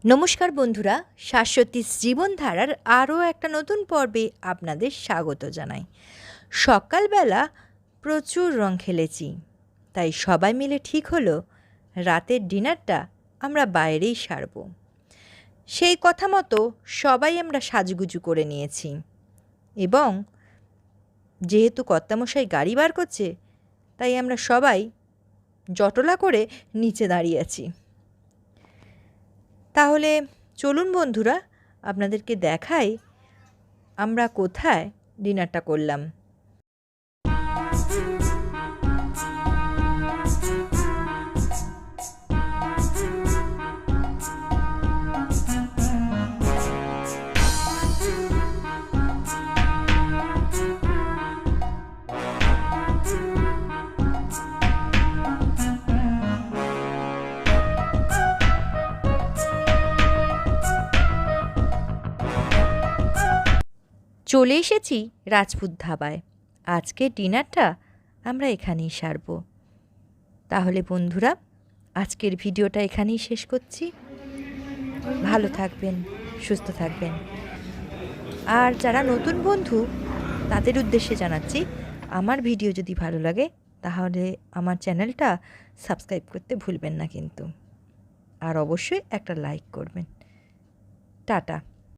নমস্কার বন্ধুরা, শাশ্বতী জীবনধারার আরও একটা নতুন পর্বে আপনাদের স্বাগত জানাই। সকালবেলা প্রচুর রং খেলেছি, তাই সবাই মিলে ঠিক হলো রাতের ডিনারটা আমরা বাইরেই সারব। সেই কথা মতো সবাই আমরা সাজুগুজু করে নিয়েছি এবং যেহেতু কর্তামশাই গাড়ি বার করছে, তাই আমরা সবাই জটলা করে নিচে দাঁড়িয়ে আছি। তাহলে চলুন বন্ধুরা, আপনাদেরকে দেখাই আমরা কোথায় ডিনারটা করলাম। চলে এসেছি রাজপুত ধাবায়। আজকে ডিনারটা আমরা এখানেই সারব। তাহলে বন্ধুরা, আজকের ভিডিওটা এখানেই শেষ করছি। ভালো থাকবেন, সুস্থ থাকবেন। আর যারা নতুন বন্ধু তাদের উদ্দেশ্যে জানাচ্ছি, আমার ভিডিও যদি ভালো লাগে তাহলে আমার চ্যানেলটা সাবস্ক্রাইব করতে ভুলবেন না কিন্তু। আর অবশ্যই একটা লাইক করবেন। টাটা।